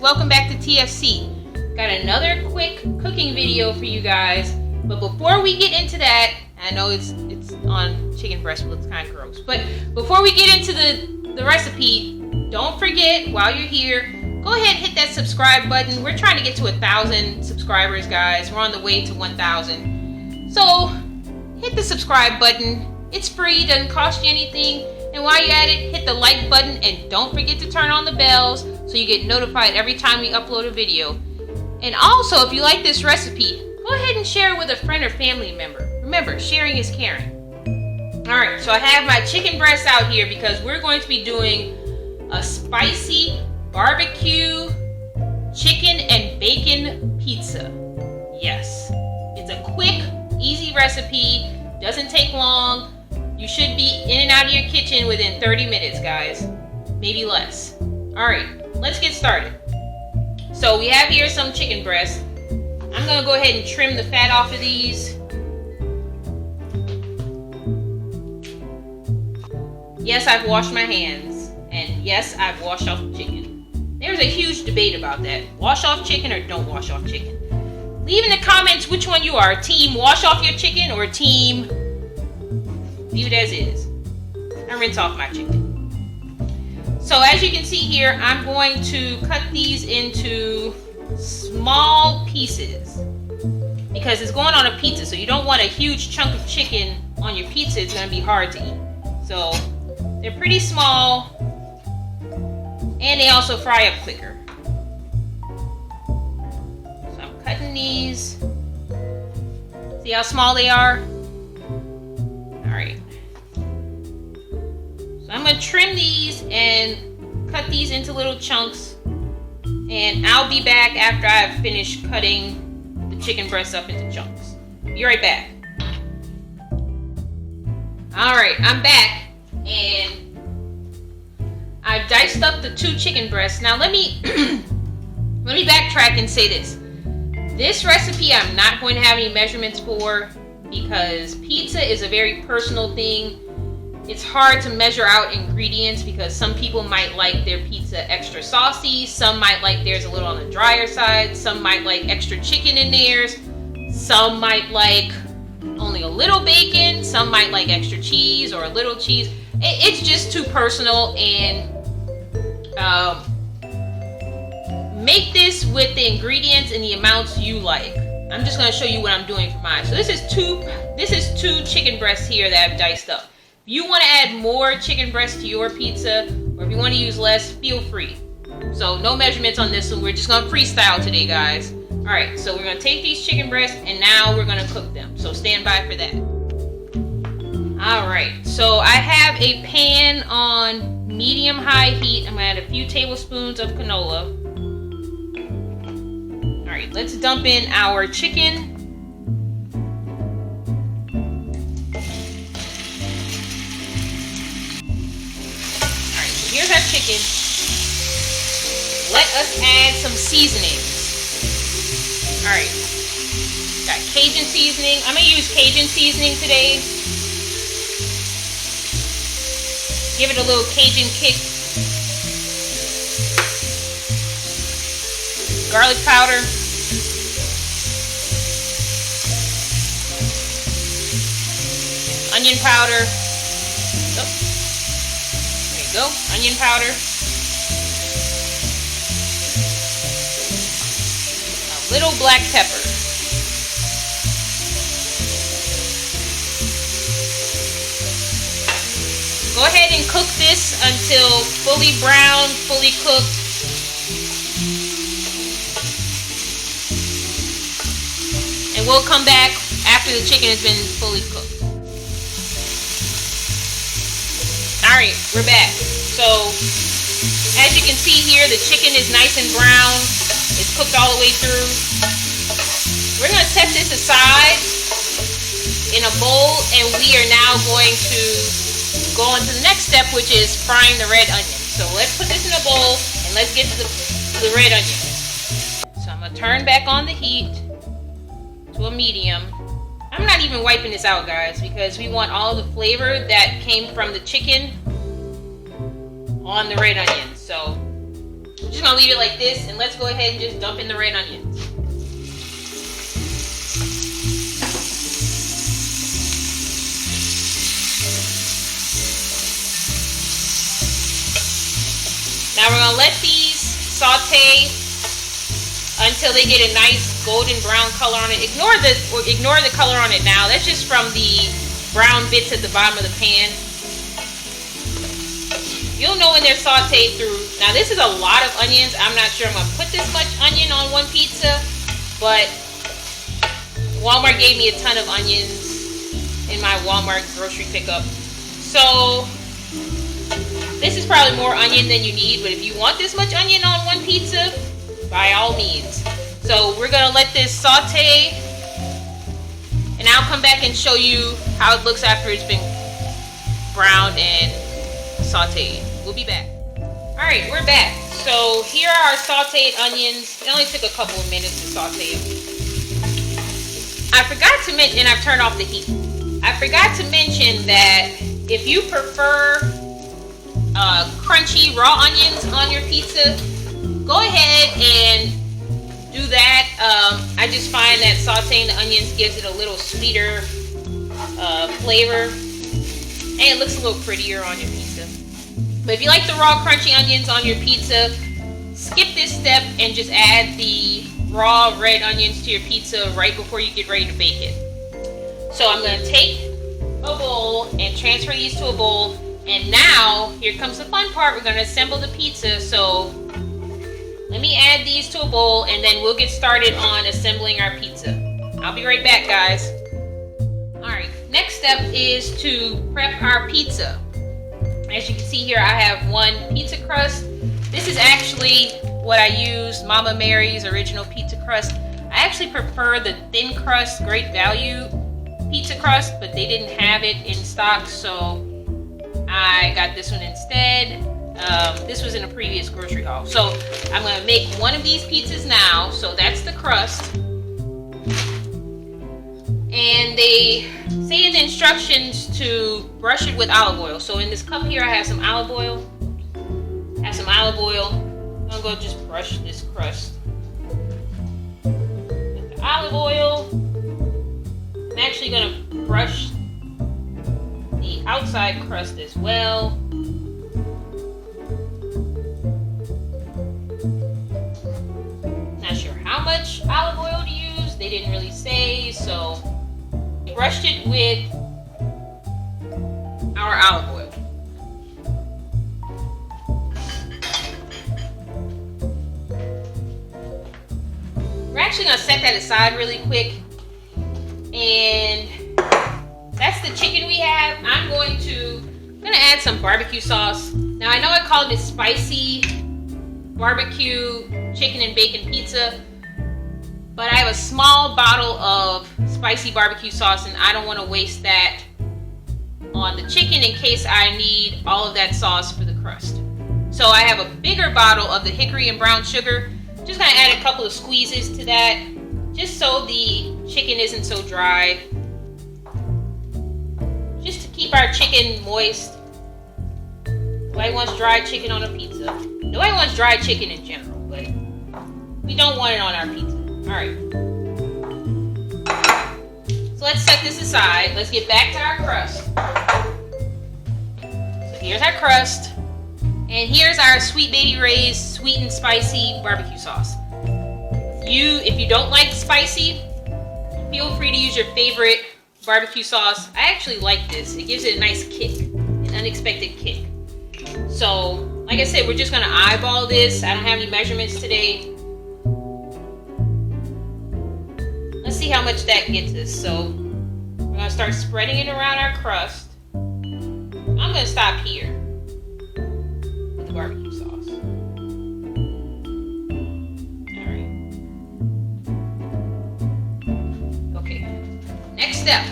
welcome back to T.F.C. Got another quick cooking video for you guys, but before we get into that, I know it's on chicken breast, but it's kind of gross, but before we get into the recipe, don't forget, while you're here, go ahead and hit that subscribe button. We're trying to get to 1,000 subscribers, guys. We're on the way to 1,000, so hit the subscribe button. It's free, doesn't cost you anything. And while you're at it, hit the like button and don't forget to turn on the bells so you get notified every time we upload a video. And also, if you like this recipe, go ahead and share it with a friend or family member. Remember, sharing is caring. Alright, so I have my chicken breast out here because we're going to be doing a spicy barbecue chicken and bacon pizza. Yes, it's a quick, easy recipe, doesn't take long. You should be in and out of your kitchen within 30 minutes, guys. Maybe less. Alright, let's get started. So we have here some chicken breast. I'm going to go ahead and trim the fat off of these. Yes, I've washed my hands. And yes, I've washed off the chicken. There's a huge debate about that. Wash off chicken or don't wash off chicken. Leave in the comments which one you are. Team wash off your chicken or team leave it as is. I rinse off my chicken. So as you can see here, I'm going to cut these into small pieces because it's going on a pizza, so you don't want a huge chunk of chicken on your pizza. It's going to be hard to eat. So they're pretty small and they also fry up quicker. So I'm cutting these. See how small they are? Alright. So I'm going to trim these and cut these into little chunks. And I'll be back after I've finished cutting the chicken breast up into chunks. Be right back. Alright, I'm back. And I've diced up the 2 chicken breasts. Now let me backtrack and say this. This recipe I'm not going to have any measurements for because pizza is a very personal thing. It's hard to measure out ingredients because some people might like their pizza extra saucy, some might like theirs a little on the drier side, some might like extra chicken in theirs, some might like only a little bacon, some might like extra cheese or a little cheese. It's just too personal, and make this with the ingredients and the amounts you like. I'm just going to show you what I'm doing for mine. So this is two chicken breasts here that I've diced up. If you want to add more chicken breast to your pizza, or if you want to use less, feel free. So no measurements on this one. We're just going to freestyle today, guys. Alright, so we're going to take these chicken breasts and now we're going to cook them. So stand by for that. Alright, so I have a pan on medium-high heat. I'm going to add a few tablespoons of canola. Alright, let's dump in our chicken. Alright, so here's our chicken. Let us add some seasonings. Alright, got Cajun seasoning. I'm going to use Cajun seasoning today. Give it a little Cajun kick. Garlic powder. Onion powder. Oh. There you go. Onion powder. A little black pepper. Go ahead and cook this until fully brown, fully cooked. And we'll come back after the chicken has been fully cooked. Alright, we're back. So, as you can see here, the chicken is nice and brown. It's cooked all the way through. We're going to set this aside in a bowl, and we are now going to go on to the next step, which is frying the red onions. So let's put this in a bowl, and let's get to the red onions. So I'm going to turn back on the heat to a medium. I'm not even wiping this out, guys, because we want all the flavor that came from the chicken on the red onions. So I'm just gonna leave it like this, and let's go ahead and just dump in the red onions. Now we're gonna let these saute until they get a nice golden brown color on it. Ignore the color on it now. That's just from the brown bits at the bottom of the pan. You'll know when they're sauteed through. Now this is a lot of onions. I'm not sure I'm gonna put this much onion on one pizza, but Walmart gave me a ton of onions in my Walmart grocery pickup. So this is probably more onion than you need, but if you want this much onion on one pizza, by all means. So we're gonna let this saute, and I'll come back and show you how it looks after it's been browned and sauteed. We'll be back. Alright, we're back. So here are our sauteed onions. It only took a couple of minutes to saute them. I forgot to mention, and I've turned off the heat. I forgot to mention that if you prefer crunchy raw onions on your pizza, go ahead and do that. I just find that sauteing the onions gives it a little sweeter flavor, and it looks a little prettier on your pizza. But if you like the raw crunchy onions on your pizza, skip this step and just add the raw red onions to your pizza right before you get ready to bake it. So I'm going to take a bowl and transfer these to a bowl. And now, here comes the fun part. We're going to assemble the pizza. So let me add these to a bowl, and then we'll get started on assembling our pizza. I'll be right back, guys. Alright, next step is to prep our pizza. As you can see here, I have one pizza crust. This is actually what I used, Mama Mary's original pizza crust. I actually prefer the thin crust, Great Value pizza crust, but they didn't have it in stock, so I got this one instead. This was in a previous grocery haul. So I'm going to make one of these pizzas now. So that's the crust. And they say in the instructions to brush it with olive oil. So in this cup here, I have some olive oil. I'm going to go just brush this crust with the olive oil. I'm actually going to brush the outside crust as well. Not sure how much olive oil to use. They didn't really say, so we brushed it with our olive oil. We're actually going to set that aside really quick, and that's the chicken we have. I'm going to add some barbecue sauce. Now I know I called it spicy barbecue chicken and bacon pizza, but I have a small bottle of spicy barbecue sauce, and I don't want to waste that on the chicken in case I need all of that sauce for the crust. So I have a bigger bottle of the hickory and brown sugar. Just going to add a couple of squeezes to that, just so the chicken isn't so dry. Just to keep our chicken moist. Nobody wants dried chicken on a pizza. Nobody wants dried chicken in general, but we don't want it on our pizza. Alright. So let's set this aside. Let's get back to our crust. So here's our crust. And here's our Sweet Baby Ray's sweet and spicy barbecue sauce. If you don't like spicy, feel free to use your favorite barbecue sauce. I actually like this. It gives it a nice kick, an unexpected kick. So, like I said, we're just going to eyeball this. I don't have any measurements today. Let's see how much that gets us. So, we're going to start spreading it around our crust. I'm going to stop here with the barbecue sauce. Alright. Okay. Next step.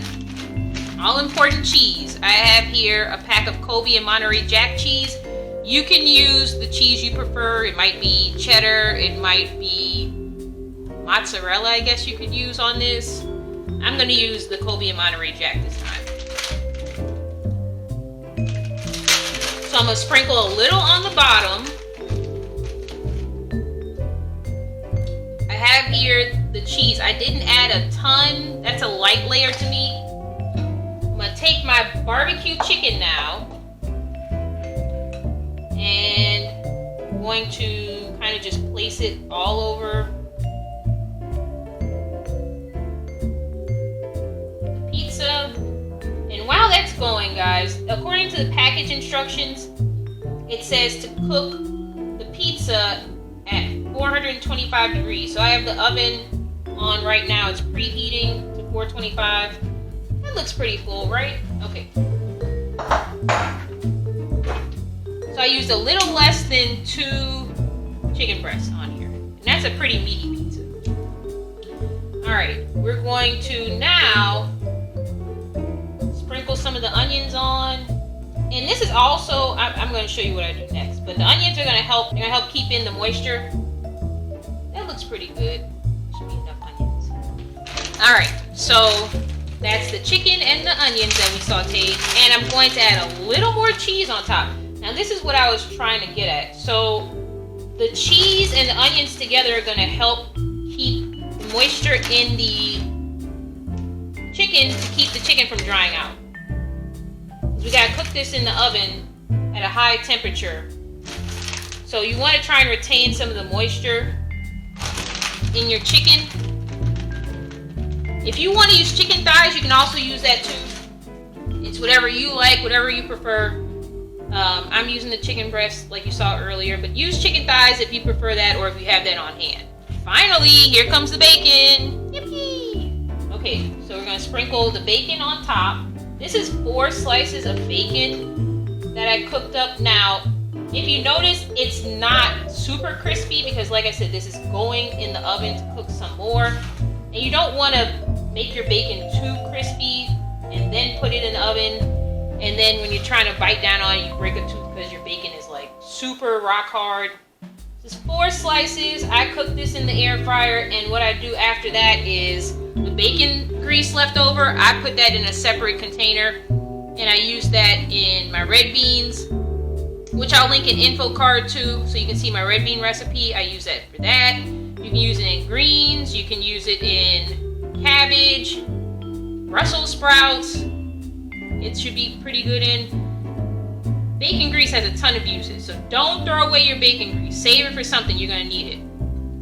All important cheese. I have here a pack of Colby and Monterey Jack cheese. You can use the cheese you prefer. It might be cheddar, it might be mozzarella, I guess you could use on this. I'm going to use the Colby and Monterey Jack this time. So I'm going to sprinkle a little on the bottom. have here the cheese. I didn't add a ton. That's a light layer to me. I'm gonna take my barbecue chicken now, and I'm going to kind of just place it all over the pizza. And while that's going, guys, according to the package instructions, it says to cook the pizza at 425 degrees. So I have the oven on right now. It's preheating to 425. That looks pretty full, right? Okay. So I used a little less than 2 chicken breasts on here. And that's a pretty meaty pizza. Alright, we're going to now sprinkle some of the onions on. And this is also, I'm going to show you what I do next. But the onions are going to help. They're going to help keep in the moisture. That looks pretty good. Should be enough onions. All right, so that's the chicken and the onions that we sauteed. And I'm going to add a little more cheese on top. Now this is what I was trying to get at. So the cheese and the onions together are going to help keep the moisture in the chicken to keep the chicken from drying out. We gotta cook this in the oven at a high temperature. So you want to try and retain some of the moisture in your chicken. If you want to use chicken thighs, you can also use that too. It's whatever you like, whatever you prefer. I'm using the chicken breast like you saw earlier, but use chicken thighs if you prefer that or if you have that on hand. Finally, here comes the bacon. Yippee! Okay, so we're gonna sprinkle the bacon on top. This is 4 slices of bacon that I cooked up. Now, if you notice, it's not super crispy because, like I said, this is going in the oven to cook some more. And you don't want to make your bacon too crispy and then put it in the oven. And then when you're trying to bite down on it, you break a tooth because your bacon is like super rock hard. This is 4 slices. I cook this in the air fryer, and what I do after that is the bacon grease left over, I put that in a separate container, and I use that in my red beans, which I'll link an info card to so you can see my red bean recipe. I use that for that. You can use it in greens, you can use it in cabbage, Brussels sprouts. It should be pretty good in. Bacon grease has a ton of uses, so don't throw away your bacon grease. Save it for something, you're gonna need it.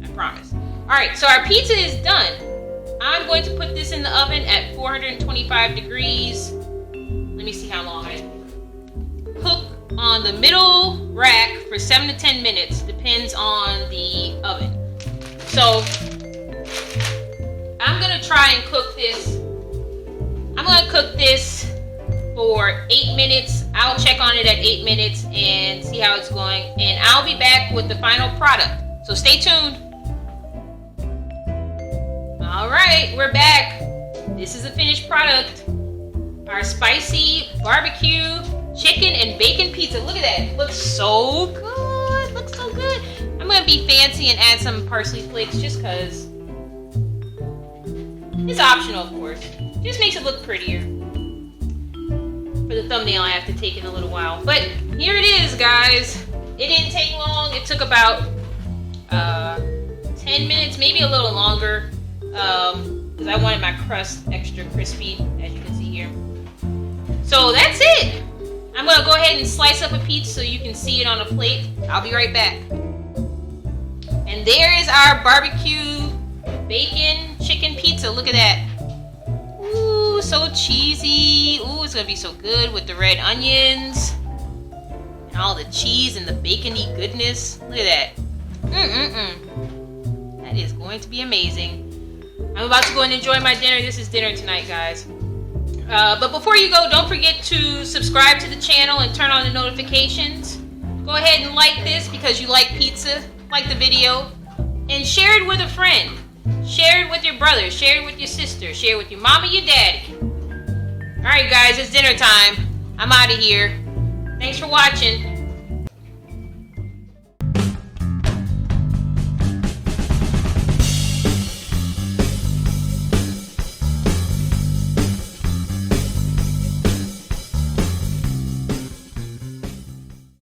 I promise. Alright, so our pizza is done. I'm going to put this in the oven at 425 degrees. Let me see how long I cook on the middle rack for 7 to 10 minutes. Depends on the oven. So I'm going to try and cook this. I'm going to cook this for 8 minutes. I'll check on it at 8 minutes and see how it's going. And I'll be back with the final product. So stay tuned. Alright, we're back. This is the finished product. Our spicy barbecue chicken and bacon pizza. Look at that. It looks so good. Looks so good. I'm going to be fancy and add some parsley flakes just because. It's optional, of course. Just makes it look prettier. For the thumbnail, I have to take in a little while. But here it is, guys. It didn't take long. It took about 10 minutes, maybe a little longer. Because I wanted my crust extra crispy, as you can see here. So that's it. I'm going to go ahead and slice up a piece so you can see it on a plate. I'll be right back. And there is our barbecue bacon chicken pizza. Look at that. Ooh, so cheesy. Ooh, it's going to be so good with the red onions. And all the cheese and the bacony goodness. Look at that. That is going to be amazing. I'm about to go and enjoy my dinner. This is dinner tonight, guys. But before you go, don't forget to subscribe to the channel and turn on the notifications. Go ahead and like this because you like pizza, like the video, and share it with a friend. Share it with your brother, share it with your sister, share it with your mama, your daddy. Alright guys, it's dinner time. I'm out of here. Thanks for watching.